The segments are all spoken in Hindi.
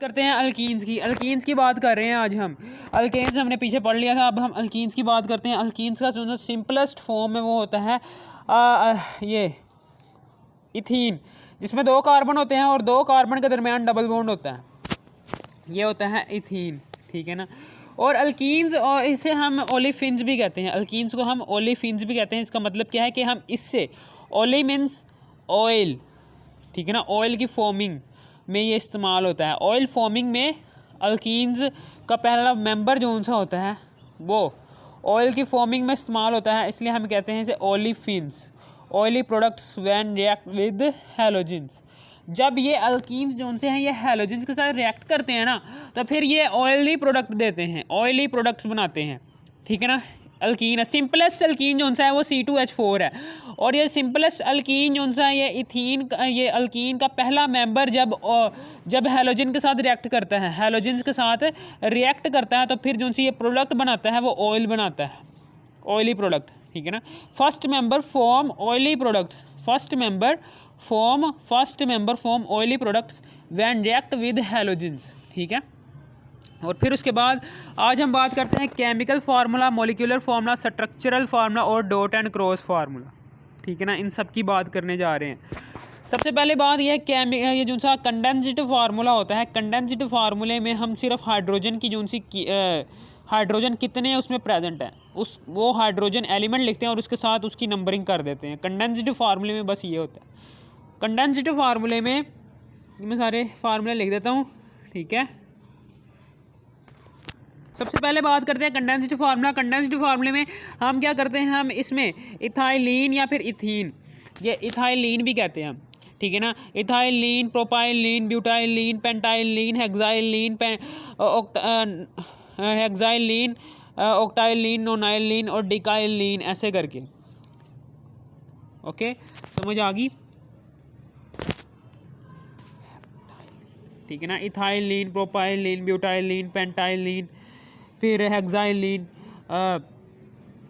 करते हैं अल्कीन्स की। अल्कीन्स की बात कर रहे हैं आज हम। अल्केन्स हमने पीछे पढ़ लिया था, अब हम अल्कीन्स की बात करते हैं। अल्कीन्स का जो सिंपलेस्ट फॉर्म है वो होता है ये इथीन, जिसमें 2 कार्बन होते हैं और 2 कार्बन के दरमियान डबल बॉन्ड होता है, ये होता है इथीन। ठीक है ना। और अल्कीन्स, और इसे हम ओलिफिन्स भी कहते हैं। अल्कीन्स को हम ओलिफिन्स भी कहते हैं। इसका मतलब क्या है कि हम इससे, ओली मीन्स ऑयल, ठीक है ना, ऑयल की फॉर्मिंग में ये इस्तेमाल होता है। ऑयल फॉर्मिंग में अल्कीन्स का पहला मेंबर जो सा होता है वो ऑयल की फॉर्मिंग में इस्तेमाल होता है, इसलिए हम कहते हैं इसे olefins. Oily products when react with halogens. जब ये अल्कीन्स जो से हैं ये हैलोजेंस के साथ रिएक्ट करते हैं ना, तो फिर ये ऑयली प्रोडक्ट देते हैं, ऑयली प्रोडक्ट्स बनाते हैं। ठीक है ना। अल्कीन है, सिंपलेस्ट अल्कीन जो सा है वो C2H4 है। और ये सिंपलेस्ट अल्कीन जो सा है ये इथीन, ये अल्कीन का पहला मेंबर जब हैलोजन के साथ रिएक्ट करता है, हैलोजेंस के साथ रिएक्ट करता है, तो फिर जो सी ये प्रोडक्ट बनाता है वो ऑयल बनाता है, ऑयली प्रोडक्ट। ठीक है ना। First member form oily products, first member form oily products when react with halogens. ठीक है। और फिर उसके बाद आज हम बात करते हैं chemical formula, molecular formula, structural formula और डॉट एंड क्रॉस फार्मूला। ठीक है ना। इन सब की बात करने जा रहे हैं। सबसे पहले बात ये जो सा कंडेंस्ड फार्मूला होता है, कंडेंस्ड फार्मूले में हम सिर्फ हाइड्रोजन की जो सी हाइड्रोजन कितने उसमें प्रेजेंट है वो हाइड्रोजन एलिमेंट लिखते हैं और उसके साथ उसकी नंबरिंग कर देते हैं। कंडेंस्ड फार्मूले में बस ये होता है। कंडेंस्ड फार्मूले में मैं सारे फार्मूले लिख देता हूँ। ठीक है। सबसे पहले बात करते हैं कंडेंस्ड फार्मूला। कंडेंस्ड फार्मूले में हम क्या करते हैं, हम इसमें इथाइलीन या फिर इथीन, ये इथाइलीन भी कहते हैं हम। ठीक है ना। इथाइलीन, प्रोपाइलीन, ब्यूटाइलीन, पेंटाइलीन, हेक्साइलीन, ऑक्टाइलीन, नोनाइलीन और डिकाइलीन, ऐसे करके। ओके, समझ आ गई। ठीक है ना। इथाइलीन, प्रोपाइलीन, ब्यूटाइलीन, पेंटाइलीन, फिर हेक्साइलीन,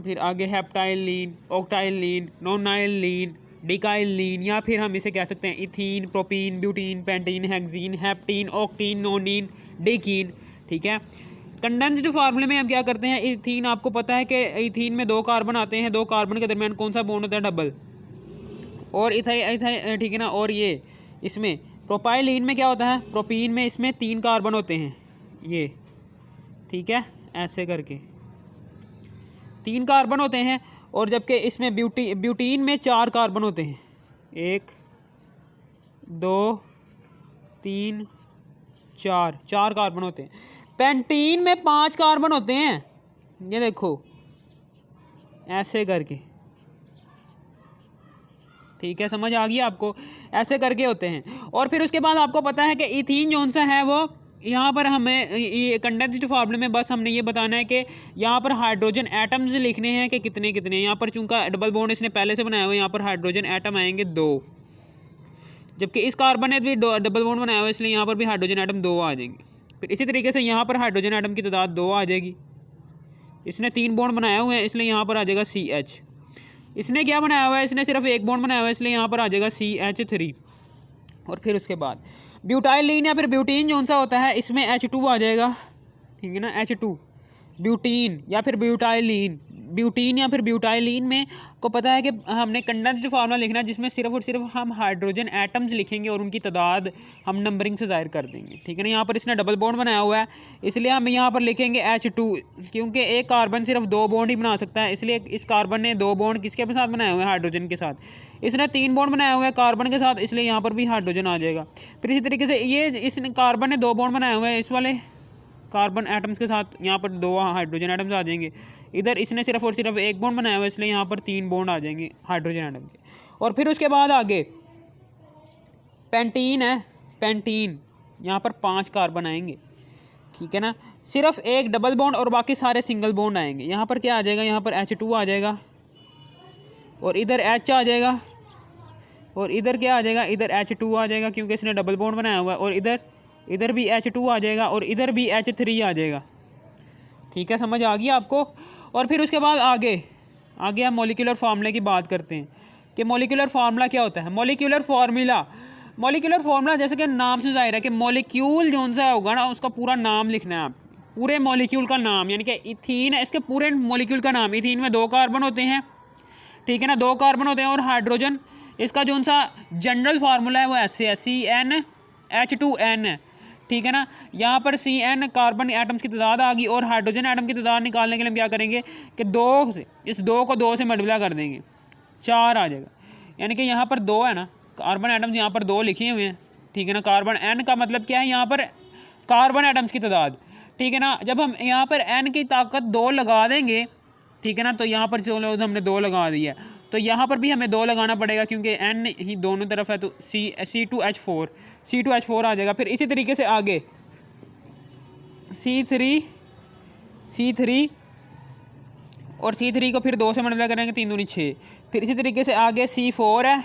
फिर आगे हेप्टाइलीन, ऑक्टाइलीन, नोनाइलीन, डिकाइलीन, या फिर हम इसे कह सकते हैं ethene, propene, butene, pentene, hexene, heptene, octene, nonene, decene. ठीक है। कंडेंस्ड फार्मूले में हम क्या करते हैं, इथीन, आपको पता है कि इथीन में 2 कार्बन आते हैं, 2 कार्बन के दरमियान कौन सा बॉन्ड होता है, डबल। और ठीक है ना। और ये इसमें प्रोपाइलीन में क्या होता है, प्रोपीन में इसमें 3 कार्बन होते हैं, ये। ठीक है, ऐसे करके 3 कार्बन होते हैं। और जबकि इसमें ब्यूटीन में 4 कार्बन होते हैं, 1 2 3 4 कार्बन होते हैं। पेंटीन में 5 कार्बन होते हैं, ये देखो ऐसे करके। ठीक है, समझ आ गई आपको, ऐसे करके होते हैं। और फिर उसके बाद आपको पता है कि इथीन जो सा है वो, यहाँ पर हमें ये कंडेंस्ड फार्मूले में बस हमने ये बताना है कि यहाँ पर हाइड्रोजन एटम्स लिखने हैं कि कितने कितने। यहाँ पर चूंकि डबल बॉन्ड इसने पहले से बनाया हुआ है, यहाँ पर हाइड्रोजन एटम आएंगे 2, जबकि इस कार्बन ने भी डबल बॉन्ड बनाया हुआ है, इसलिए यहाँ पर भी हाइड्रोजन एटम 2 आ जाएंगे। फिर इसी तरीके से यहाँ पर हाइड्रोजन एटम की तादाद 2 आ जाएगी। इसने 3 बॉन्ड बनाए हुए हैं, इसलिए यहाँ पर आ जाएगा CH। इसने क्या बनाया हुआ है, इसने सिर्फ 1 बॉन्ड बनाया हुआ है, इसलिए यहाँ पर आ जाएगा CH3। और फिर उसके बाद ब्यूटाइलीन या फिर ब्यूटीन जो सा होता है, इसमें H2 आ जाएगा। ठीक है ना, H2। ब्यूटीन या फिर ब्यूटाइलीन में को पता है कि हमने कंडेंस्ड फार्मूला लिखना है, जिसमें सिर्फ और सिर्फ हम हाइड्रोजन एटम्स लिखेंगे और उनकी तादाद हम नंबरिंग से ज़ाहिर कर देंगे। ठीक है ना। यहाँ पर इसने डबल बॉन्ड बनाया हुआ है, इसलिए हम यहाँ पर लिखेंगे H2, क्योंकि एक कार्बन सिर्फ 2 बॉन्ड ही बना सकता है, इसलिए इस कार्बन ने 2 बॉन्ड किसके साथ बनाए हुए हैं, हाइड्रोजन के साथ। इसने 3 बॉन्ड बनाया हुआ है कार्बन के साथ, इसलिए यहाँ पर भी हाइड्रोजन आ जाएगा। फिर इसी तरीके से ये इसने कार्बन ने 2 बॉन्ड बनाए हुए हैं इस वाले कार्बन एटम्स के साथ, यहाँ पर 2 हाइड्रोजन एटम्स आ जाएंगे। इधर इसने सिर्फ और सिर्फ 1 बॉन्ड बनाया हुआ है, इसलिए यहाँ पर 3 बॉन्ड आ जाएंगे हाइड्रोजन एटम के। और फिर उसके बाद आगे पेंटीन है, पेंटीन यहाँ पर 5 कार्बन आएंगे। ठीक है ना। सिर्फ 1 डबल बॉन्ड और बाकी सारे सिंगल बॉन्ड आएंगे। यहाँ पर क्या आ जाएगा, यहाँ पर H2 आ जाएगा और इधर H आ जाएगा और इधर क्या आ जाएगा, इधर H2 आ जाएगा, क्योंकि इसने डबल बॉन्ड बनाया हुआ है। और इधर भी H2 आ जाएगा और इधर भी H3 आ जाएगा। ठीक है, समझ आ गई आपको। और फिर उसके बाद आगे हम मॉलिक्यूलर फार्मूले की बात करते हैं कि मॉलिक्यूलर फार्मूला क्या होता है। मॉलिक्यूलर मॉलिक्यूलर फार्मूला जैसे कि नाम से जाहिर है कि मॉलिक्यूल जो सा होगा ना उसका पूरा नाम लिखना है आप, पूरे मॉलिक्यूल का नाम, यानी कि इथीन है इसके पूरे मॉलिक्यूल का नाम। इथीन में 2 कार्बन होते हैं, ठीक है ना, 2 कार्बन होते हैं और हाइड्रोजन। इसका जो सा जनरल फार्मूला है वो ऐसे है, CnH2n है, ठीक है ना। यहाँ पर Cn कार्बन एटम्स की तादाद आ गई और हाइड्रोजन एटम की तादाद निकालने के लिए हम क्या करेंगे कि 2 से इस 2 को 2 से मल्टीप्लाई कर देंगे, 4 आ जाएगा। यानी कि यहाँ पर 2 है ना, कार्बन एटम्स यहाँ पर 2 लिखे हुए हैं, ठीक है ना। कार्बन n का मतलब क्या है, यहाँ पर कार्बन एटम्स की तादाद, ठीक है ना। जब हम यहाँ पर n की ताकत 2 लगा देंगे, ठीक है ना, तो यहाँ पर चलो हमने 2 लगा दिया, तो यहाँ पर भी हमें 2 लगाना पड़ेगा क्योंकि n ही दोनों तरफ है, तो C2H4 आ जाएगा। फिर इसी तरीके से आगे C3 और C3 को फिर 2 से मल्टीप्लाई करेंगे, 3 दूनी 6। फिर इसी तरीके से आगे C4 है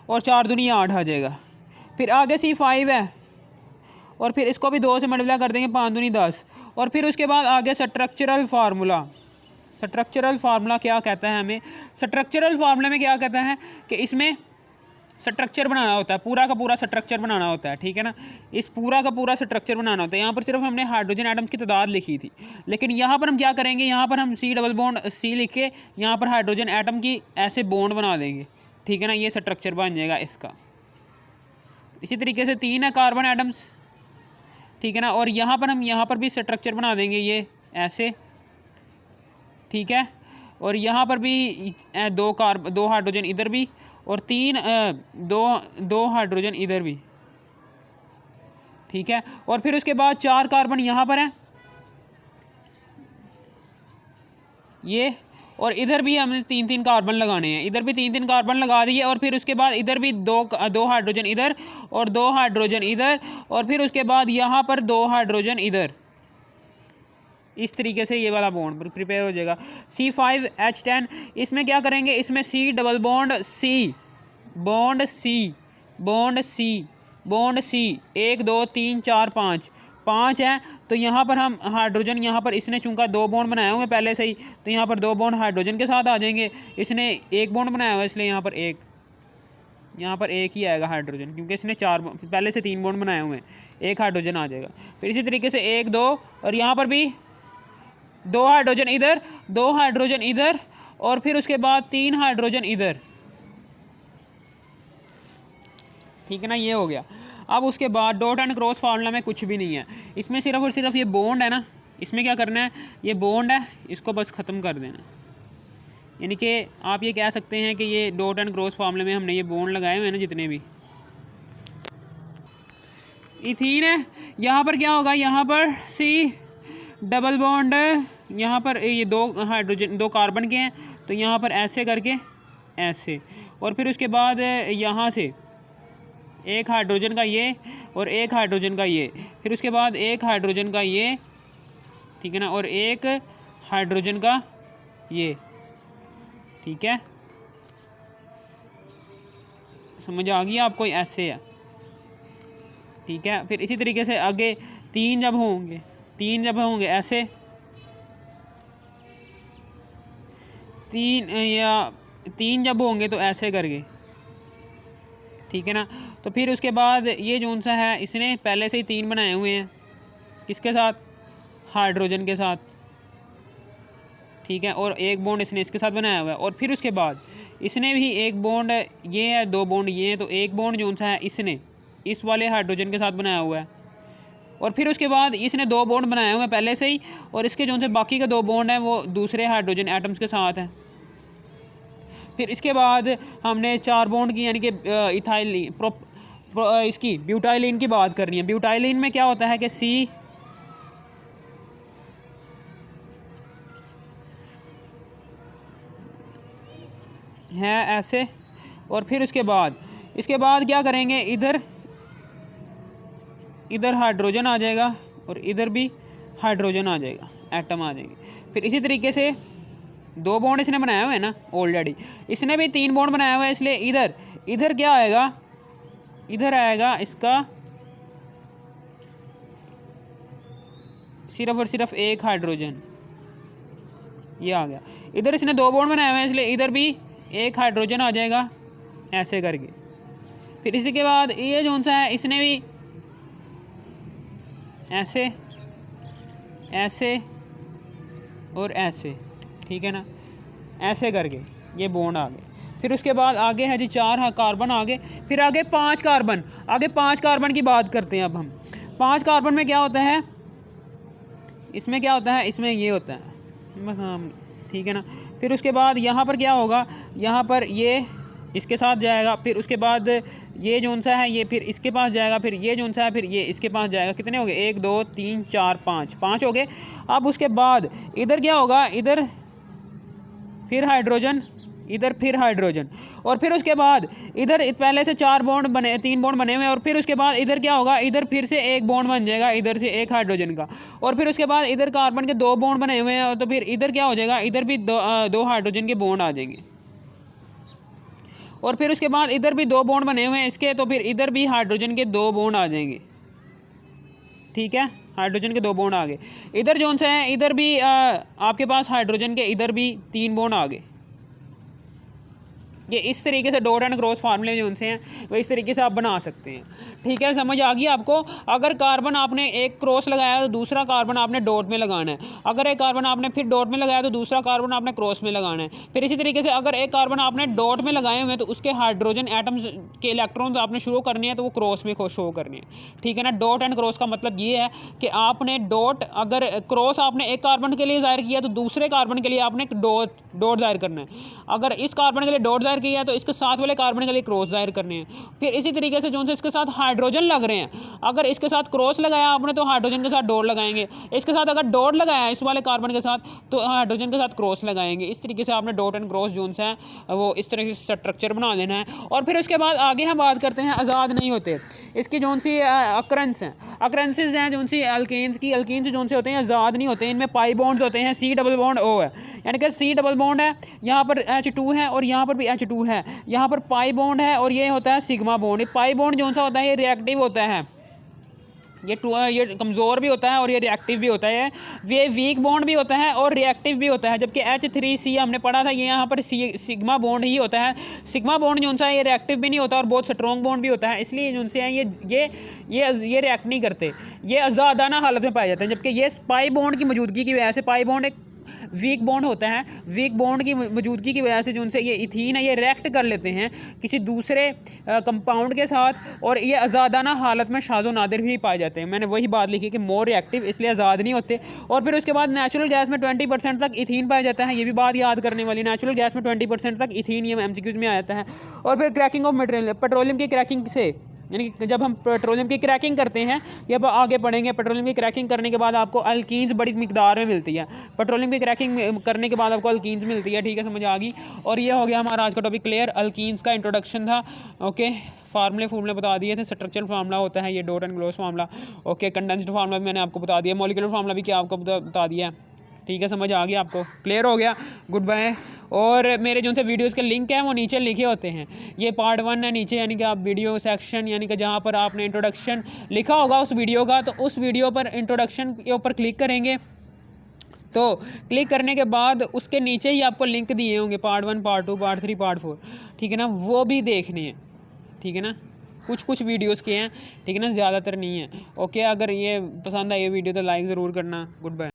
और 4 दूनी 8 आ जाएगा। फिर आगे C5 है और फिर इसको भी 2 से मल्टीप्लाई कर देंगे, 5 दूनी 10। और फिर उसके बाद आगे स्ट्रक्चरल फार्मूला क्या कहता है हमें, स्ट्रक्चरल फार्मूले में क्या कहता है कि इसमें स्ट्रक्चर बनाना होता है, पूरा का पूरा स्ट्रक्चर बनाना होता है, ठीक है ना। इस पूरा का पूरा स्ट्रक्चर बनाना होता है। यहाँ पर सिर्फ हमने हाइड्रोजन एटम्स की तादाद लिखी थी, लेकिन यहाँ पर हम क्या करेंगे, यहाँ पर हम C डबल बॉन्ड C लिख के यहाँ पर हाइड्रोजन एटम की ऐसे बॉन्ड बना देंगे, ठीक है ना। ये स्ट्रक्चर बन जाएगा इसका। इसी तरीके से 3 है कार्बन एटम्स, ठीक है ना, और यहाँ पर हम यहाँ पर भी स्ट्रक्चर बना देंगे ये ऐसे, ठीक है। और यहाँ पर भी 2 हाइड्रोजन इधर भी और 2 हाइड्रोजन इधर भी, ठीक है। और फिर उसके बाद 4 कार्बन यहाँ पर है ये, और इधर भी हमने 3 कार्बन लगाने हैं, इधर भी 3 कार्बन लगा दिए। और फिर उसके बाद इधर भी 2 हाइड्रोजन इधर और 2 हाइड्रोजन इधर, और फिर उसके बाद यहाँ पर 2 हाइड्रोजन इधर। इस तरीके से ये वाला बॉन्ड प्रिपेयर हो जाएगा। C5H10, इसमें क्या करेंगे, इसमें C डबल बॉन्ड C 1 2 3 4 5 है। तो यहाँ पर हम हाइड्रोजन, यहाँ पर इसने चूंकि 2 बॉन्ड बनाए हुए हैं पहले से ही, तो यहाँ पर 2 बॉन्ड हाइड्रोजन के साथ आ जाएंगे। इसने 1 बॉन्ड बनाया हुआ है इसलिए यहाँ पर एक ही आएगा हाइड्रोजन, क्योंकि इसने 4 पहले से 3 बॉन्ड बनाए हुए हैं, 1 हाइड्रोजन आ जाएगा। फिर इसी तरीके से 1 2 और यहाँ पर भी 2 हाइड्रोजन इधर, 2 हाइड्रोजन इधर, और फिर उसके बाद 3 हाइड्रोजन इधर, ठीक है ना। ये हो गया। अब उसके बाद डॉट एंड क्रॉस फार्मूला में कुछ भी नहीं है, इसमें सिर्फ और सिर्फ ये बॉन्ड है ना, इसमें क्या करना है, ये बॉन्ड है इसको बस ख़त्म कर देना। यानी कि आप ये कह सकते हैं कि ये डॉट एंड क्रॉस फार्मूले में हमने ये बॉन्ड लगाए हुए हैं ना जितने भी। इथीन है, यहाँ पर क्या होगा, यहाँ पर C डबल बॉन्ड, यहाँ पर ये 2 हाइड्रोजन 2 कार्बन के हैं, तो यहाँ पर ऐसे करके ऐसे, और फिर उसके बाद यहाँ से 1 हाइड्रोजन का ये और 1 हाइड्रोजन का ये, फिर उसके बाद 1 हाइड्रोजन का ये, ठीक है ना, और 1 हाइड्रोजन का ये, ठीक है। समझ आ गई आपको, ऐसे है, ठीक है। फिर इसी तरीके से आगे 3 जब होंगे ऐसे, 3 जब होंगे तो ऐसे करके, ठीक है ना। तो फिर उसके बाद ये जोन सा है, इसने पहले से ही 3 बनाए हुए हैं, किसके साथ, हाइड्रोजन के साथ, ठीक है, और 1 बॉन्ड इसने इसके साथ बनाया हुआ है। और फिर उसके बाद इसने भी 1 बॉन्ड, ये है 2 बॉन्ड ये है, तो 1 बॉन्ड जोन सा है इसने इस वाले हाइड्रोजन के साथ बनाया हुआ है। और फिर उसके बाद इसने 2 बॉन्ड बनाए हुए हैं पहले से ही, और इसके जोन से बाकी के 2 बॉन्ड हैं वो दूसरे हाइड्रोजन एटम्स के साथ हैं। फिर इसके बाद हमने 4 बॉन्ड की, यानी कि इसकी ब्यूटाइलिन की बात करनी है। ब्यूटाइलिन में क्या होता है कि C है ऐसे, और फिर इसके बाद क्या करेंगे, इधर हाइड्रोजन आ जाएगा और इधर भी हाइड्रोजन आ जाएगा, एटम आ जाएंगे। फिर इसी तरीके से 2 बॉन्ड इसने बनाया हुआ है ना ऑलरेडी, इसने भी 3 बॉन्ड बनाया हुआ है, इसलिए इधर क्या आएगा, इधर आएगा इसका सिर्फ और सिर्फ 1 हाइड्रोजन, ये आ गया। इधर इसने 2 बॉन्ड बनाए हुए हैं, इसलिए इधर भी 1 हाइड्रोजन आ जाएगा ऐसे करके, फिर इसी के बाद ये जो सा है इसने भी ऐसे ऐसे और ऐसे, ठीक है ना, ऐसे करके ये बॉन्ड आ गए। फिर उसके बाद आगे है जी 4 कार्बन आगे, फिर आगे 5 कार्बन, आगे 5 कार्बन की बात करते हैं अब हम। 5 कार्बन में क्या होता है, इसमें क्या होता है, इसमें ये होता है बस, हाँ ठीक है ना। फिर उसके बाद यहाँ पर क्या होगा, यहाँ पर ये इसके साथ जाएगा, फिर उसके बाद ये जोन सा है ये फिर इसके पास जाएगा, फिर ये जोन सा है फिर ये इसके पास जाएगा। कितने हो गए, 1 2 3 4 5, 5 हो गए। अब उसके बाद इधर क्या होगा, इधर फिर हाइड्रोजन, इधर फिर हाइड्रोजन, और फिर उसके बाद इधर पहले से 4 बॉन्ड बने, 3 बॉन्ड बने हुए हैं, और फिर उसके बाद इधर क्या होगा, इधर फिर से 1 बॉन्ड बन जाएगा, इधर से 1 हाइड्रोजन का, और फिर उसके बाद इधर कार्बन के 2 बॉन्ड बने हुए हैं, तो फिर इधर क्या हो जाएगा, इधर भी 2 हाइड्रोजन के बॉन्ड आ जाएंगे, और फिर उसके बाद इधर भी 2 बॉन्ड बने हुए हैं इसके, तो फिर इधर भी हाइड्रोजन के 2 बॉन्ड आ जाएंगे, ठीक है, हाइड्रोजन के 2 बॉन्ड आ गए। इधर जोन से है इधर भी आपके पास हाइड्रोजन के इधर भी 3 बॉन्ड आ गए। ये इस तरीके से डॉट एंड क्रॉस फार्मूले जो उनसे हैं वो इस तरीके से आप बना सकते हैं, ठीक है, समझ आ गई आपको। अगर कार्बन आपने एक क्रॉस लगाया तो दूसरा कार्बन आपने डॉट में लगाना है, अगर एक कार्बन आपने फिर डॉट में लगाया तो दूसरा कार्बन आपने क्रॉस में लगाना है। फिर इसी तरीके से अगर एक कार्बन आपने डॉट में लगाए हुए हैं तो उसके हाइड्रोजन एटम्स के इलेक्ट्रॉन्स आपने शुरू करने हैं तो वो क्रॉस में शो करने हैं, ठीक है ना। डॉट एंड क्रॉस का मतलब ये है कि आपने डॉट, अगर क्रॉस आपने एक कार्बन के लिए जाहिर किया तो दूसरे कार्बन के लिए आपने डॉट जाहिर करना है, अगर इस कार्बन के लिए डॉट जाहिर किया तो इसके साथ वाले कार्बन के लिए क्रॉस जाहिर करने हैं। फिर इसी तरीके से जो से इसके साथ हाइड्रोजन लग रहे हैं, अगर इसके साथ क्रॉस लगाया आपने तो हाइड्रोजन के साथ डॉट लगाएंगे, इसके साथ अगर डॉट लगाया इस वाले कार्बन के साथ तो हाइड्रोजन के साथ क्रॉस लगाएंगे। इस तरीके से आपने डॉट एंड क्रॉस जोन से है वो इस तरह से स्ट्रक्चर बना लेना है। और फिर उसके बाद आगे हम बात करते हैं आज़ाद नहीं होते, इसकी जोन सी अक्रेंस हैं, अक्रेंसेज हैं जोन सी अल्केन्स की, अल्केन्स जोन से होते हैं आज़ाद नहीं होते, इनमें पाई बॉन्ड्स होते हैं, C डबल बॉन्ड O है, यानी कि C डबल बॉन्ड है, यहाँ पर H2 है और यहाँ पर भी H2 है, यहाँ पर पाई बॉन्ड है और ये होता है सिग्मा बॉन्ड। ये पाई बॉन्ड जो सा होता है ये रिएक्टिव होता है, ये कमज़ोर भी होता है और ये रिएक्टिव भी होता है, ये वीक बॉन्ड भी होता है और रिएक्टिव भी होता है। जबकि H3C हमने पढ़ा था ये यहाँ पर सिग्मा बॉन्ड ही होता है, सिग्मा बॉन्ड जो सा ये रिएक्टिव भी नहीं होता और बहुत स्ट्रॉन्ग बॉन्ड भी होता है, इसलिए जो से हैं ये रिएक्ट नहीं करते, ये आज़ादाना हालत में पाए जाते हैं। जबकि ये पाई बॉन्ड की मौजूदगी की वजह से, पाई बॉन्ड एक वीक बॉन्ड होता है, वीक बॉन्ड की मौजूदगी की वजह से जो उनसे ये इथीन है ये रिएक्ट कर लेते हैं किसी दूसरे कंपाउंड के साथ, और ये आज़ादाना हालत में शाज़ो नादिर भी पाए जाते हैं। मैंने वही बात लिखी कि मोर रिएक्टिव, इसलिए आज़ाद नहीं होते। और फिर उसके बाद नेचुरल गैस में 20% तक इथीन पाया जाता है, ये भी बात याद करने वाली, नेचुरल गैस में 20% तक इथीन ये MCQs में आ जाता है। और फिर क्रैकिंग ऑफ मटेरियल, पेट्रोलियम की क्रैकिंग से, यानी कि जब हम पेट्रोलियम की क्रैकिंग करते हैं, ये अब आगे पढ़ेंगे, पेट्रोलियम की क्रैकिंग करने के बाद आपको अल्कीन्स बड़ी मिकदार में मिलती है, पेट्रोलियम की क्रैकिंग करने के बाद आपको अल्कीन्स मिलती है, ठीक है, समझ आ गई। और ये हो गया हमारा आज का टॉपिक क्लियर, अल्कीन्स का इंट्रोडक्शन था, ओके, फार्मूले बता दिए थे, स्ट्रक्चरल फार्मूला होता है ये dot and cross formula, okay, condensed formula भी मैंने आपको बता दिया, मॉलिक्यूलर फार्मूला भी क्या आपको बता दिया है, ठीक है, समझ आ गया आपको, क्लियर हो गया, गुड बाय। और मेरे जो से वीडियोस के लिंक हैं वो नीचे लिखे होते हैं, ये पार्ट 1 है नीचे, यानी कि आप वीडियो सेक्शन, यानी कि जहाँ पर आपने इंट्रोडक्शन लिखा होगा उस वीडियो का, तो उस वीडियो पर इंट्रोडक्शन के ऊपर क्लिक करेंगे, तो क्लिक करने के बाद उसके नीचे ही आपको लिंक दिए होंगे पार्ट 1, पार्ट 2, पार्ट 3, पार्ट 4, ठीक है ना, वो भी देखने हैं, ठीक है ना, कुछ वीडियोस के हैं, ठीक है ना, ज़्यादातर नहीं है, ओके। अगर ये पसंद आई ये वीडियो तो लाइक ज़रूर करना, गुड बाय।